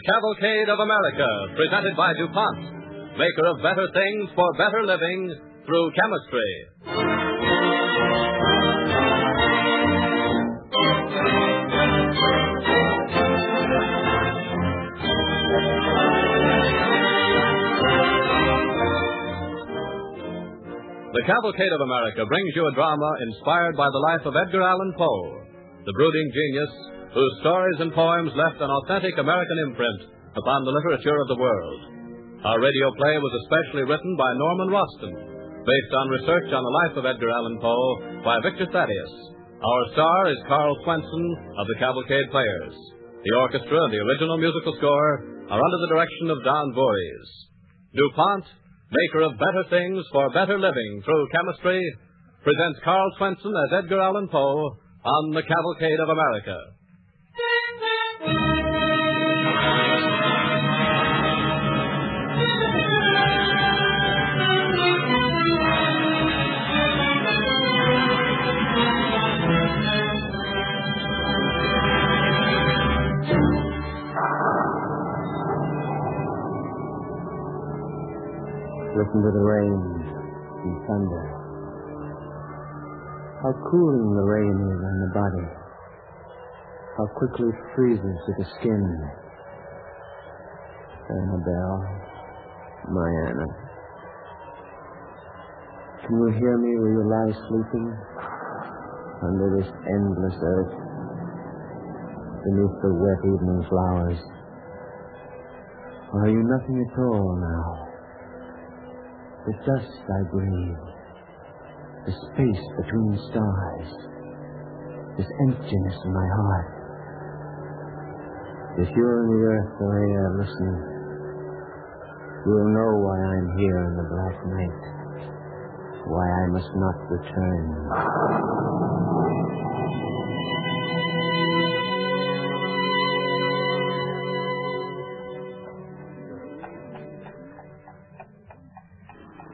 Cavalcade of America, presented by DuPont, maker of better things for better living through chemistry. The Cavalcade of America brings you a drama inspired by the life of Edgar Allan Poe, the brooding genius whose stories and poems left an authentic American imprint upon the literature of the world. Our radio play was especially written by Norman Roston, based on research on the life of Edgar Allan Poe by Victor Thaddeus. Our star is Carl Swenson of the Cavalcade Players. The orchestra and the original musical score are under the direction of Don Voorhees. DuPont, maker of better things for better living through chemistry, presents Carl Swenson as Edgar Allan Poe on the Cavalcade of America. Listen to the rain and thunder. How cooling the rain is on the body. How quickly it freezes to the skin. Annabelle, my Anna. Can you hear me where you lie sleeping? Under this endless earth, beneath the wet evening flowers. Or are you nothing at all now? The dust I breathe, the space between stars, this emptiness in my heart. If you're in the earth the way I listen, you'll know why I'm here in the black night, why I must not return.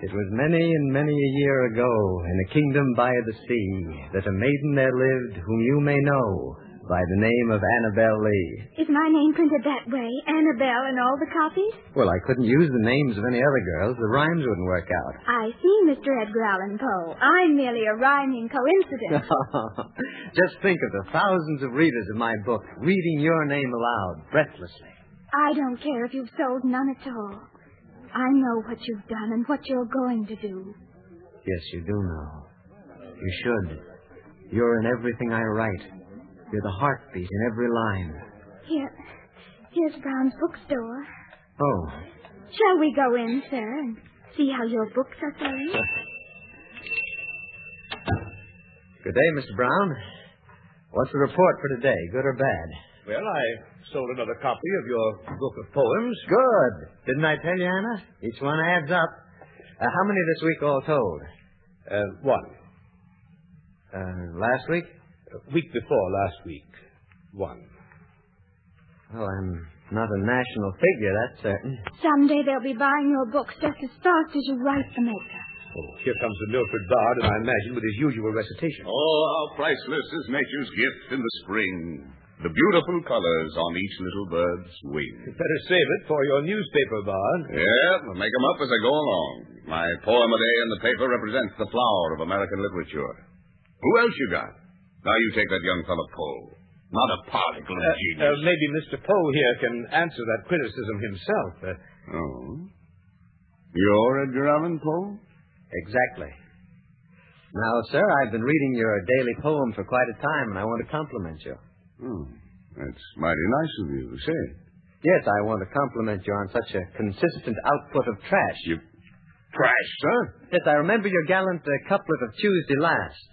It was many and many a year ago, in a kingdom by the sea, that a maiden there lived whom you may know by the name of Annabelle Lee. Is my name printed that way, Annabelle, in all the copies? Well, I couldn't use the names of any other girls. The rhymes wouldn't work out. I see, Mr. Edgar Allan Poe. I'm merely a rhyming coincidence. Just think of the thousands of readers of my book reading your name aloud, breathlessly. I don't care if you've sold none at all. I know what you've done and what you're going to do. Yes, you do know. You should. You're in everything I write. You're the heartbeat in every line. Here's Brown's bookstore. Oh. Shall we go in, sir, and see how your books are selling? Good day, Mr. Brown. What's the report for today, good or bad? Well, I sold another copy of your book of poems. Good. Didn't I tell you, Anna? Each one adds up. How many this week all told? One. Last week? Week before last week. One. Well, I'm not a national figure, that's certain. Someday they'll be buying your books just as fast as you write them, Edgar. Oh, here comes the Milford Bard, and I imagine with his usual recitation. Oh, how priceless is nature's gift in the spring. The beautiful colors on each little bird's wing. You'd better save it for your newspaper, Bard. Yeah, I'll make 'em up as I go along. My poem a day in the paper represents the flower of American literature. Who else you got? Now you take that young fellow Poe. Not a particle of genius. Maybe Mr. Poe here can answer that criticism himself. Oh? You're Edgar Allan Poe? Exactly. Now, sir, I've been reading your daily poem for quite a time, and I want to compliment you. Oh, that's mighty nice of you to say. Yes, I want to compliment you on such a consistent output of trash. Trash, sir? Yes, I remember your gallant couplet of Tuesday last.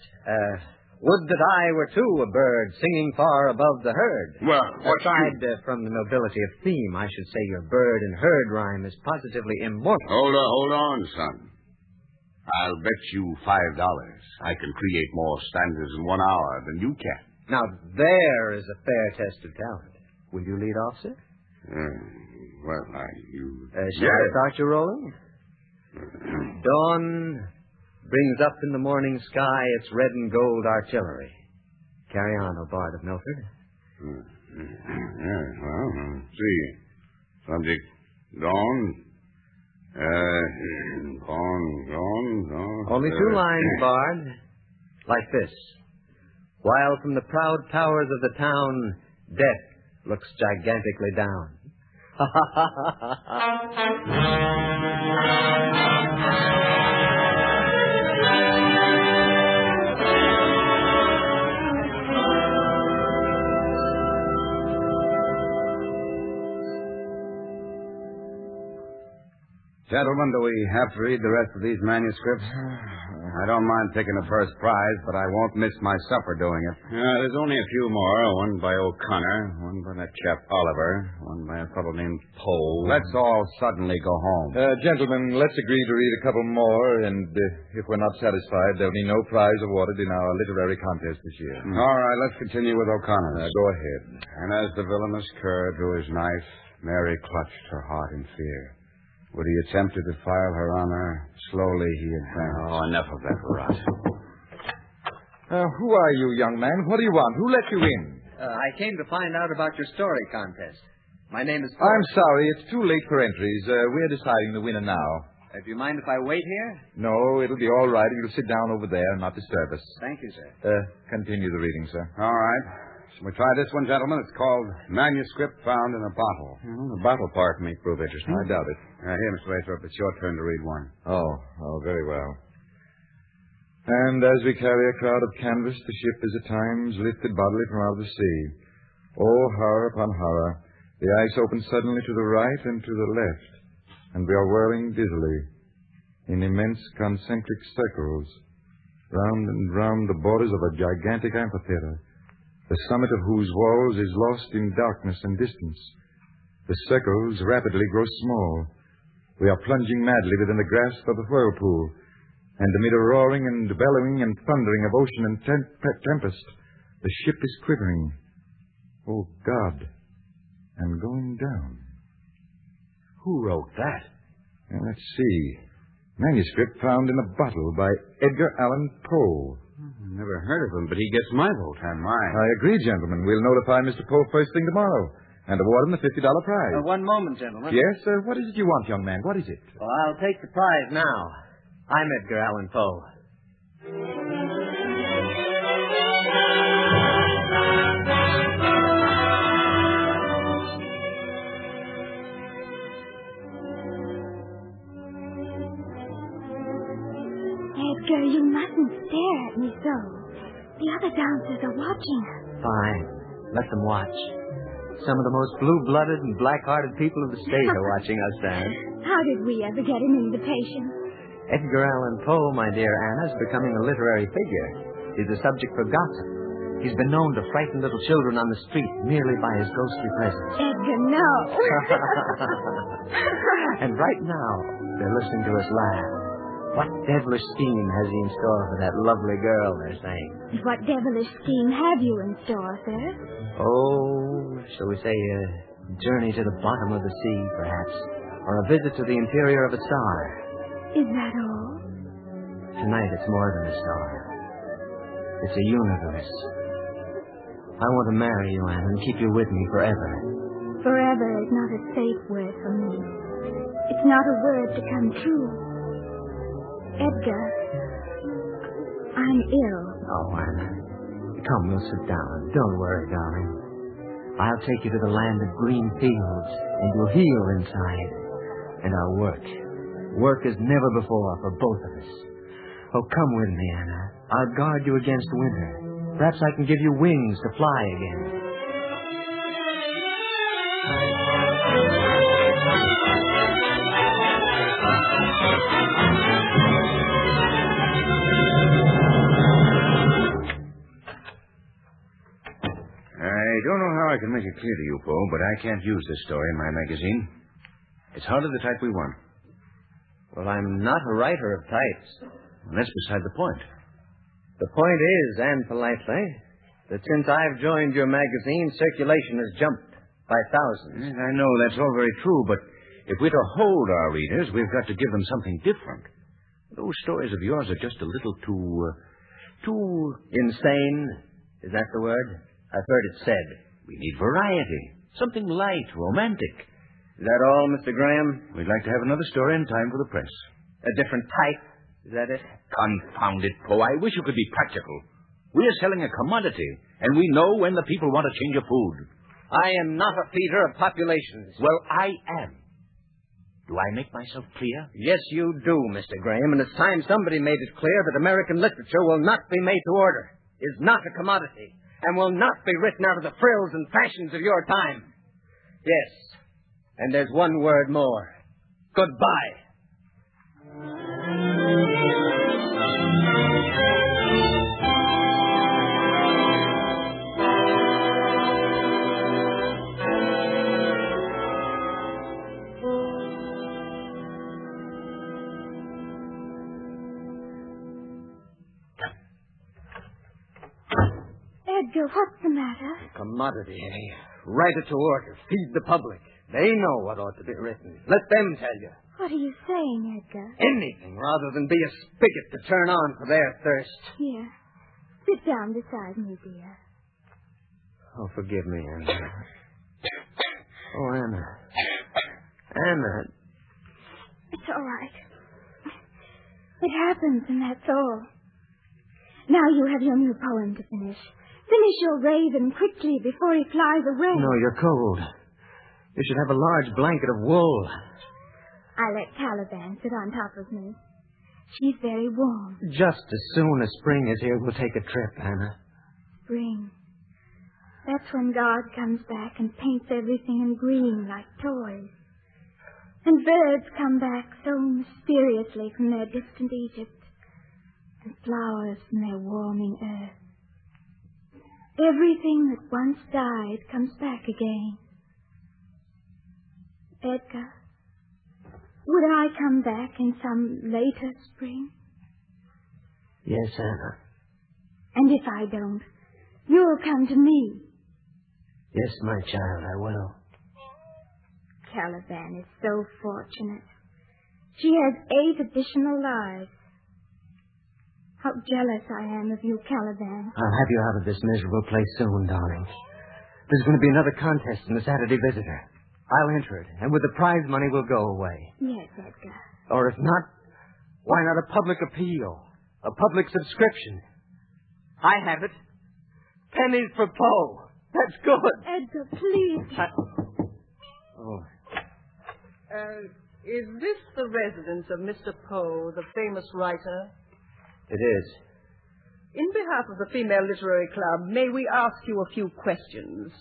Would that I were too a bird singing far above the herd. Well, aside from the nobility of theme, I should say your bird and herd rhyme is positively immortal. Hold on, son. I'll bet you $5 I can create more stanzas in 1 hour than you can. Now, there is a fair test of talent. Will you lead off, sir? Shall I start you rolling? Dawn brings up in the morning sky its red and gold artillery. Carry on, O Bard of Milford. See. Subject, gone. Gone. Only 2 lines, Bard. Like this. While from the proud towers of the town, death looks gigantically down. Gentlemen, do we have to read the rest of these manuscripts? I don't mind taking the first prize, but I won't miss my supper doing it. There's only a few more. One by O'Connor, one by that chap Oliver, one by a fellow named Poe. Let's all suddenly go home. Gentlemen, let's agree to read a couple more, and if we're not satisfied, there'll be no prize awarded in our literary contest this year. All right, let's continue with O'Connor's. Go ahead. And as the villainous cur drew his knife, Mary clutched her heart in fear. Would he attempt to defile her honor? Slowly he advanced. Oh, enough of that rot. Who are you, young man? What do you want? Who let you in? I came to find out about your story contest. My name is... I'm sorry. It's too late for entries. We're deciding the winner now. Do you mind if I wait here? No, it'll be all right. You'll sit down over there and not disturb us. Thank you, sir. Continue the reading, sir. All right. Shall we try this one, gentlemen? It's called Manuscript Found in a Bottle. The bottle part may prove interesting. I doubt it. Here, Mr. Lathrop, it's your turn to read one. Oh, very well. And as we carry a crowd of canvas, the ship is at times lifted bodily from out of the sea. Oh, horror upon horror. The ice opens suddenly to the right and to the left, and we are whirling dizzily in immense concentric circles, round and round the borders of a gigantic amphitheater, the summit of whose walls is lost in darkness and distance. The circles rapidly grow small. We are plunging madly within the grasp of a whirlpool, and amid a roaring and bellowing and thundering of ocean and tempest, the ship is quivering. Oh, God, and going down. Who wrote that? Let's see. Manuscript found in a bottle by Edgar Allan Poe. Never heard of him, but he gets my vote. And mine. I agree, gentlemen. We'll notify Mr. Poe first thing tomorrow and award him the $50 prize. One moment, gentlemen. Yes, sir. What is it you want, young man? What is it? Well, I'll take the prize now. I'm Edgar Allan Poe. Edgar, you mustn't stare at me so. The other dancers are watching us. Fine. Let them watch. Some of the most blue-blooded and black-hearted people of the state are watching us dance. How did we ever get an invitation? Edgar Allan Poe, my dear Anna, is becoming a literary figure. He's a subject for gossip. He's been known to frighten little children on the street merely by his ghostly presence. Edgar, no. And right now, they're listening to us laugh. What devilish scheme has he in store for that lovely girl, they're saying? What devilish scheme have you in store, sir? Oh, shall we say a journey to the bottom of the sea, perhaps, or a visit to the interior of a star. Is that all? Tonight it's more than a star. It's a universe. I want to marry you, Anne, and keep you with me forever. Forever is not a safe word for me. It's not a word to come true. Edgar, I'm ill. Oh, Anna. Come, we'll sit down. Don't worry, darling. I'll take you to the land of green fields, and you'll heal inside. And I'll work. Work as never before for both of us. Oh, come with me, Anna. I'll guard you against winter. Perhaps I can give you wings to fly again. I don't know how I can make it clear to you, Poe, but I can't use this story in my magazine. It's hardly the type we want. Well, I'm not a writer of types. That's beside the point. The point is, and politely, that since I've joined your magazine, circulation has jumped by thousands. Yes, I know that's all very true, but if we're to hold our readers, we've got to give them something different. Those stories of yours are just a little too... Insane? Is that the word? I've heard it said. We need variety. Something light, romantic. Is that all, Mr. Graham? We'd like to have another story in time for the press. A different type? Is that it? Confound it, Poe. I wish you could be practical. We are selling a commodity, and we know when the people want a change of food. I am not a feeder of populations. Well, I am. Do I make myself clear? Yes, you do, Mr. Graham, and it's time somebody made it clear that American literature will not be made to order, is not a commodity, and will not be written out of the frills and fashions of your time. Yes, and there's one word more. Goodbye. Edgar, what's the matter? Commodity, eh? Write it to order. Feed the public. They know what ought to be written. Let them tell you. What are you saying, Edgar? Anything rather than be a spigot to turn on for their thirst. Here. Sit down beside me, dear. Oh, forgive me, Anna. Oh, Anna. Anna. It's all right. It happens, and that's all. Now you have your new poem to finish. Finish your raven quickly before he flies away. No, you're cold. You should have a large blanket of wool. I let Caliban sit on top of me. She's very warm. Just as soon as spring is here, we'll take a trip, Anna. Spring. That's when God comes back and paints everything in green like toys. And birds come back so mysteriously from their distant Egypt. And flowers from their warming earth. Everything that once died comes back again. Edgar, would I come back in some later spring? Yes, Anna. And if I don't, you'll come to me. Yes, my child, I will. Caliban is so fortunate. She has 8 additional lives. How jealous I am of you, Caliban. I'll have you out of this miserable place soon, darling. There's going to be another contest in the Saturday Visitor. I'll enter it, and with the prize money, we'll go away. Yes, Edgar. Or if not, why not a public appeal? A public subscription? I have it. Pennies for Poe. That's good. Edgar, please. Oh. Is this the residence of Mr. Poe, the famous writer? It is. In behalf of the Female Literary Club, may we ask you a few questions?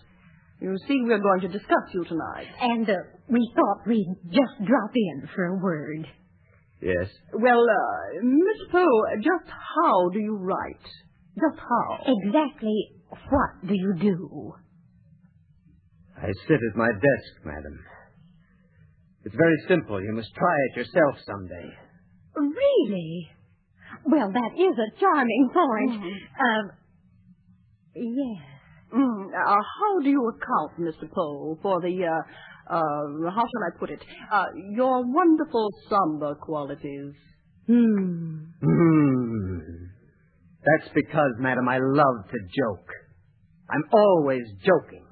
You see, we're going to discuss you tonight. And we thought we'd just drop in for a word. Yes. Well, Miss Poe, just how do you write? Just how? Exactly what do you do? I sit at my desk, madam. It's very simple. You must try it yourself someday. Really? Well, that is a charming point. Yes. How do you account, Mr. Poe, for the, how shall I put it, your wonderful somber qualities? That's because, madam, I love to joke. I'm always joking.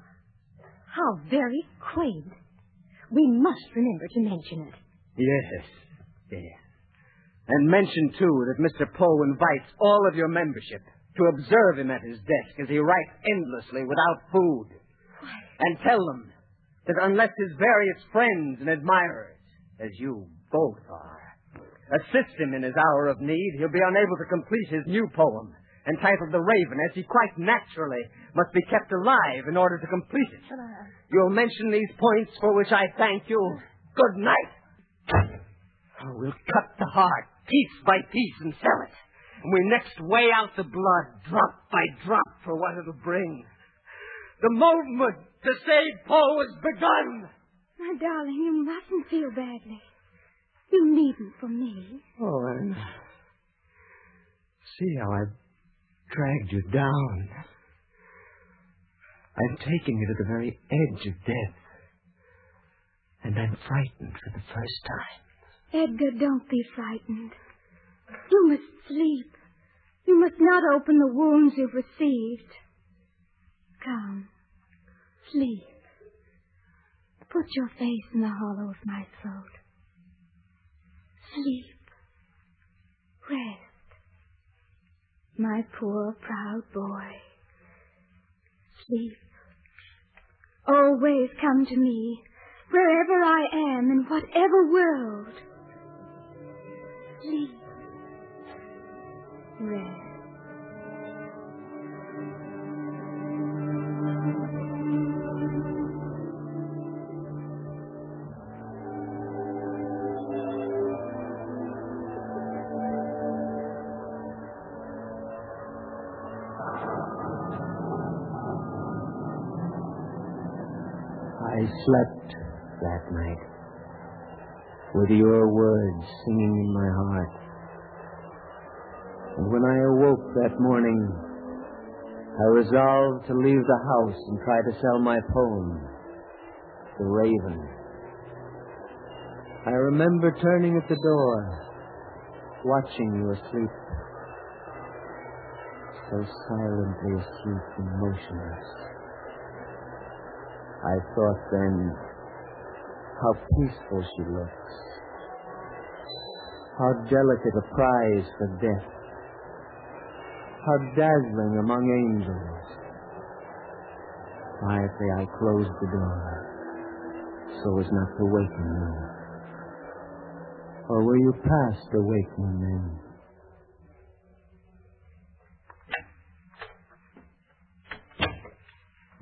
How very quaint. We must remember to mention it. Yes. And mention, too, that Mr. Poe invites all of your membership to observe him at his desk as he writes endlessly without food. And tell them that unless his various friends and admirers, as you both are, assist him in his hour of need, he'll be unable to complete his new poem, entitled The Raven, as he quite naturally must be kept alive in order to complete it. You'll mention these points for which I thank you. Good night. We'll cut the heart piece by piece and sell it. And we next weigh out the blood drop by drop for what it'll bring. The movement to save Poe has begun. My darling, you mustn't feel badly. You needn't for me. Oh, Anna. See how I've dragged you down. I've taken you to the very edge of death. And I'm frightened for the first time. Edgar, don't be frightened. You must sleep. You must not open the wounds you've received. Come. Sleep. Put your face in the hollow of my throat. Sleep. Rest. My poor, proud boy. Sleep. Always come to me, wherever I am, in whatever world. Sleep. Rest. I slept that night with your words singing in my heart. And when I awoke that morning, I resolved to leave the house and try to sell my poem, The Raven. I remember turning at the door, watching you asleep, so silently asleep and motionless. I thought then, how peaceful she looks. How delicate a prize for death. How dazzling among angels. Quietly I closed the door, so as not to waken you. Or were you past awakening then?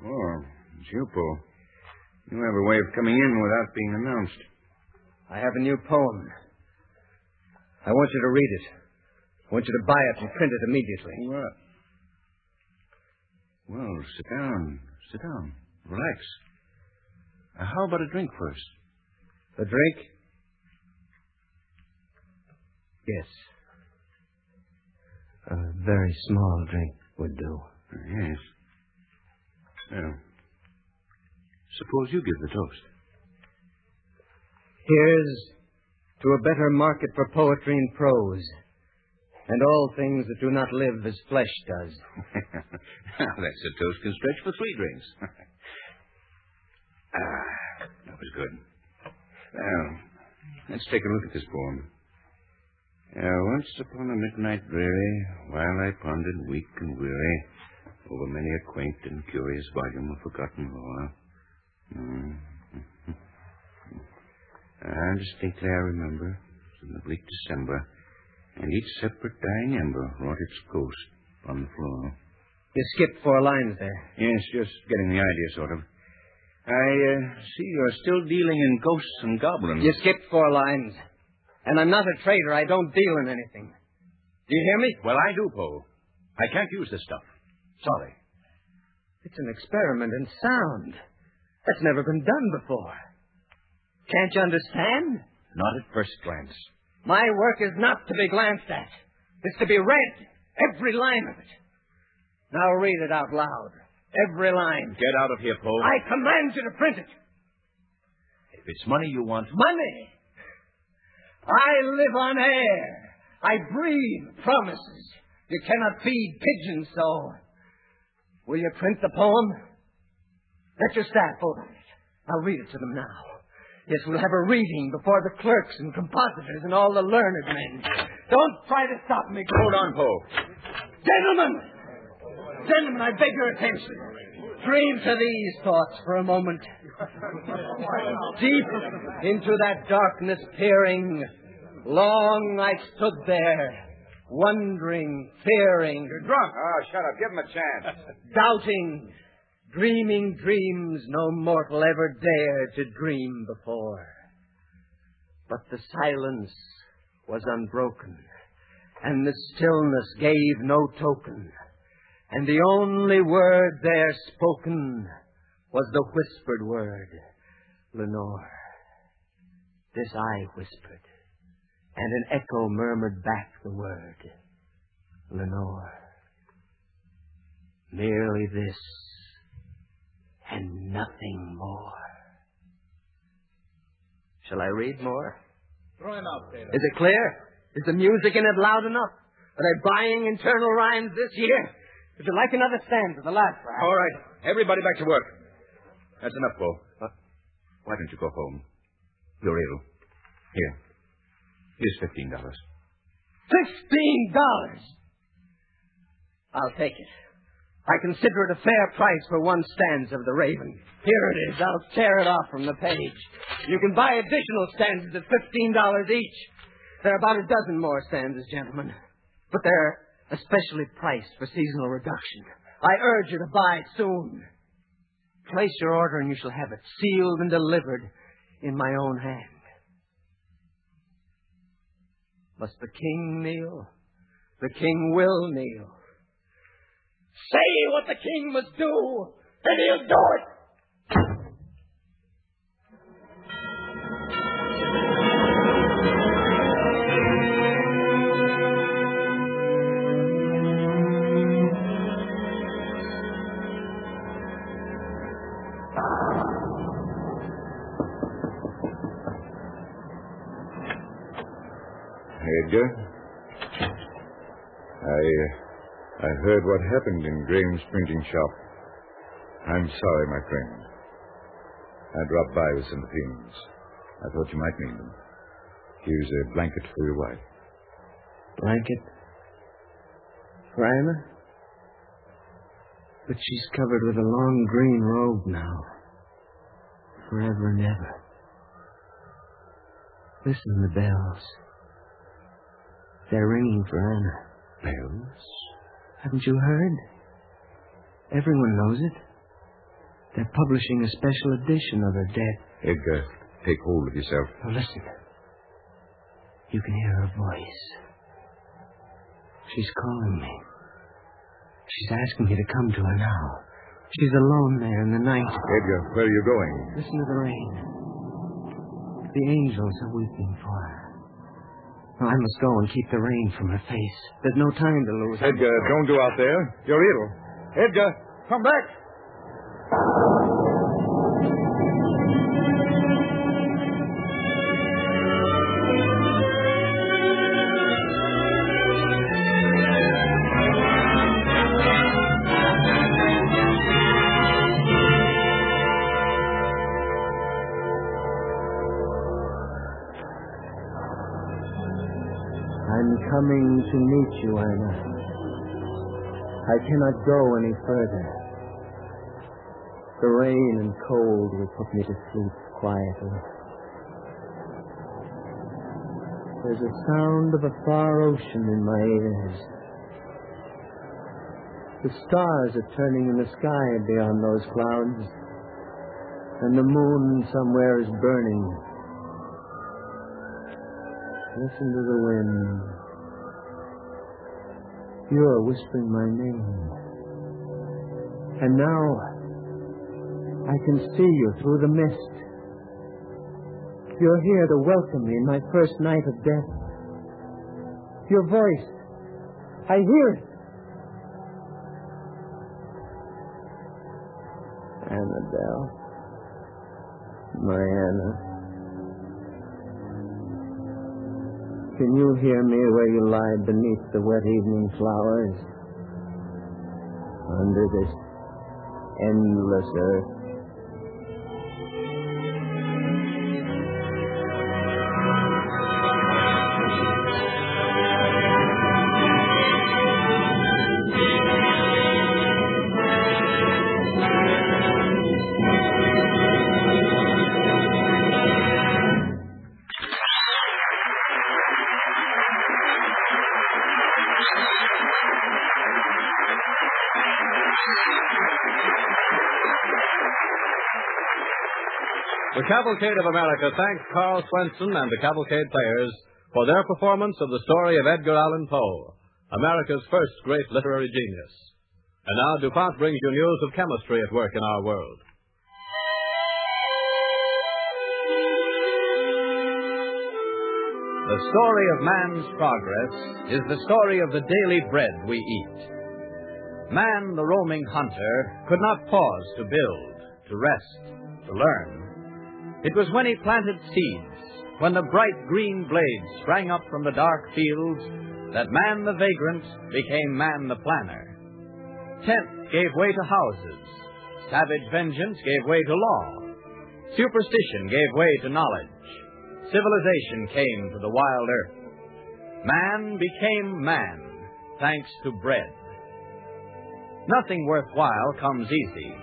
Oh, it's you, Paul. You have a way of coming in without being announced. I have a new poem. I want you to read it. I want you to buy it and print it immediately. What? Well, sit down. Sit down. Relax. How about a drink first? A drink? Yes. A very small drink would do. Yes. Well, suppose you give the toast. Here's to a better market for poetry and prose, and all things that do not live as flesh does. That's a toast can stretch for 3 drinks. That was good. Well, let's take a look at this poem. Once upon a midnight dreary, while I pondered weak and weary over many a quaint and curious volume of forgotten lore. Distinctly I remember, it was in the bleak December, and each separate dying ember wrought its ghost on the floor. You skipped 4 lines there. Yes, just getting the idea, sort of. I see you're still dealing in ghosts and goblins. You skipped 4 lines. And I'm not a trader. I don't deal in anything. Do you hear me? Well, I do, Poe. I can't use this stuff. Sorry. It's an experiment in sound. That's never been done before. Can't you understand? Not at first glance. My work is not to be glanced at. It's to be read. Every line of it. Now read it out loud. Every line. Get out of here, Poe. I command you to print it. If it's money you want... Money? I live on air. I breathe promises. You cannot feed pigeons so. Will you print the poem? Let your staff vote on it. I'll read it to them now. Yes, we'll have a reading before the clerks and compositors and all the learned men. Don't try to stop me. Hold on, Poe. Gentlemen! Gentlemen, I beg your attention. Dream to these thoughts for a moment. Deep into that darkness peering, long I stood there, wondering, fearing. You're drunk. Oh, shut up. Give him a chance. Doubting, dreaming dreams no mortal ever dared to dream before. But the silence was unbroken, and the stillness gave no token. And the only word there spoken was the whispered word, Lenore. This I whispered, and an echo murmured back the word, Lenore. Merely this, and nothing more. Shall I read more? Throw him out, Taylor. Is it clear? Is the music in it loud enough? Are they buying internal rhymes this year? Would you like another stanza, the last rhyme? All right. Everybody back to work. That's enough, Poe. Why don't you go home? You're ill. Here's $15. $15? I'll take it. I consider it a fair price for one stanza of the Raven. Here it is. I'll tear it off from the page. You can buy additional stanzas at $15 each. There are about a dozen more stanzas, gentlemen. But they're especially priced for seasonal reduction. I urge you to buy it soon. Place your order and you shall have it sealed and delivered in my own hand. Must the king kneel? The king will kneel. Say what the king must do, and he'll do it. Edgar, I heard what happened in Graham's printing shop. I'm sorry, my friend. I dropped by with some things. I thought you might need them. Here's a blanket for your wife. Blanket? For Anna? But she's covered with a long green robe now. Forever and ever. Listen to the bells. They're ringing for Anna. Bells? Haven't you heard? Everyone knows it. They're publishing a special edition of her death. Edgar, take hold of yourself. Now listen. You can hear her voice. She's calling me. She's asking me to come to her now. She's alone there in the night. Edgar, where are you going? Listen to the rain. The angels are weeping for her. I must go and keep the rain from her face. There's no time to lose. Edgar, don't go out there. You're ill. Edgar, come back. I'm coming to meet you, Anna. I cannot go any further. The rain and cold will put me to sleep quietly. There's a sound of a far ocean in my ears. The stars are turning in the sky beyond those clouds, and the moon somewhere is burning. Listen to the wind. You're whispering my name. And now I can see you through the mist. You're here to welcome me in my first night of death. Your voice, I hear it. Annabelle. My Anna. Can you hear me where you lie beneath the wet evening flowers? Under this endless earth? The Cavalcade of America thanks Carl Swenson and the Cavalcade players for their performance of the story of Edgar Allan Poe, America's first great literary genius. And now DuPont brings you news of chemistry at work in our world. The story of man's progress is the story of the daily bread we eat. Man, the roaming hunter, could not pause to build, to rest, to learn. It was when he planted seeds, when the bright green blades sprang up from the dark fields, that man the vagrant became man the planner. Tent gave way to houses. Savage vengeance gave way to law. Superstition gave way to knowledge. Civilization came to the wild earth. Man became man, thanks to bread. Nothing worthwhile comes easy.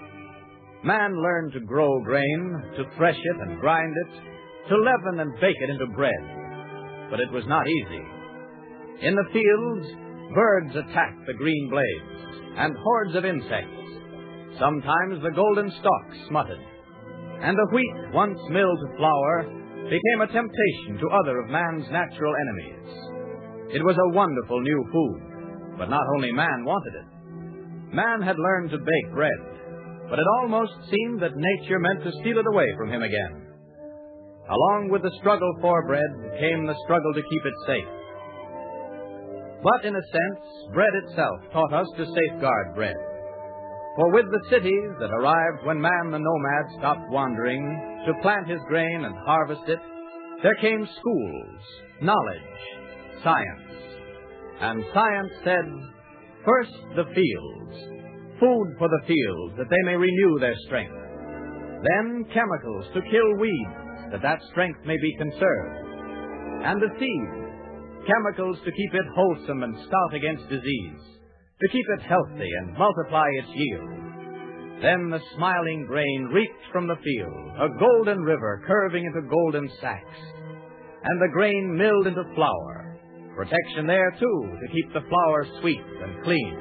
Man learned to grow grain, to thresh it and grind it, to leaven and bake it into bread. But it was not easy. In the fields, birds attacked the green blades, and hordes of insects. Sometimes the golden stalks smutted, and the wheat, once milled to flour, became a temptation to other of man's natural enemies. It was a wonderful new food, but not only man wanted it. Man had learned to bake bread, but it almost seemed that nature meant to steal it away from him again. Along with the struggle for bread came the struggle to keep it safe. But in a sense, bread itself taught us to safeguard bread. For with the cities that arrived when man the nomad stopped wandering to plant his grain and harvest it, there came schools, knowledge, science. And science said, first the fields, food for the fields that they may renew their strength. Then chemicals to kill weeds that strength may be conserved. And the seed, chemicals to keep it wholesome and stout against disease, to keep it healthy and multiply its yield. Then the smiling grain reaped from the field, a golden river curving into golden sacks, and the grain milled into flour, protection there, too, to keep the flour sweet and clean.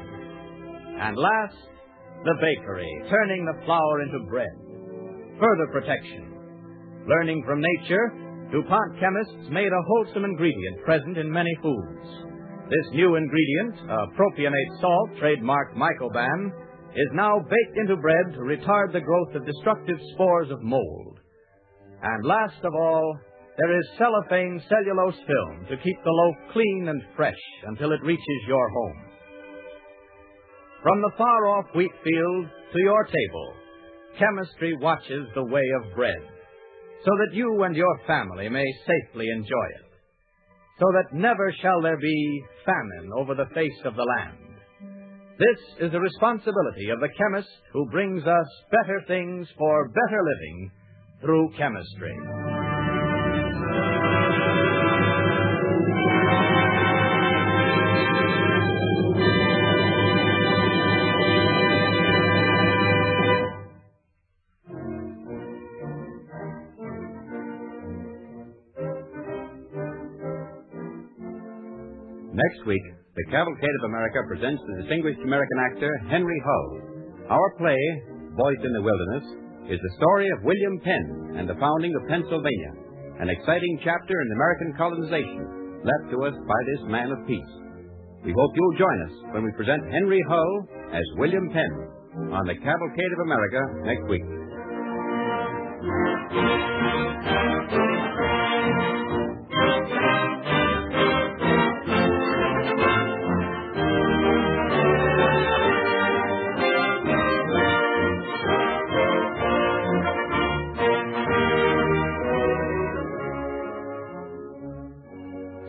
And last, the bakery, turning the flour into bread, further protection. Learning from nature, DuPont chemists made a wholesome ingredient present in many foods. This new ingredient, a propionate salt trademarked Mycoban, is now baked into bread to retard the growth of destructive spores of mold. And last of all, there is cellophane cellulose film to keep the loaf clean and fresh until it reaches your home. From the far-off wheat field to your table, chemistry watches the way of bread, so that you and your family may safely enjoy it, so that never shall there be famine over the face of the land. This is the responsibility of the chemist who brings us better things for better living through chemistry. Next week, the Cavalcade of America presents the distinguished American actor Henry Hull. Our play, Voice in the Wilderness, is the story of William Penn and the founding of Pennsylvania, an exciting chapter in American colonization left to us by this man of peace. We hope you'll join us when we present Henry Hull as William Penn on the Cavalcade of America next week.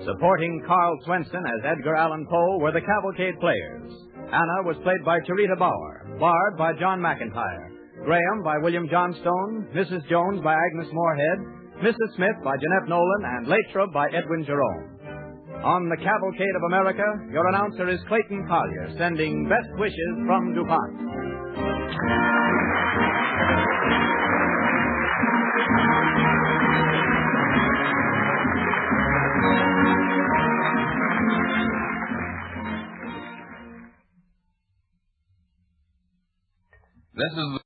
Supporting Carl Swenson as Edgar Allan Poe were the Cavalcade players. Anna was played by Charita Bauer, Bard by John McIntyre, Graham by William Johnstone, Mrs. Jones by Agnes Moorehead, Mrs. Smith by Jeanette Nolan, and Latrobe by Edwin Jerome. On the Cavalcade of America, your announcer is Clayton Collier, sending best wishes from DuPont. This is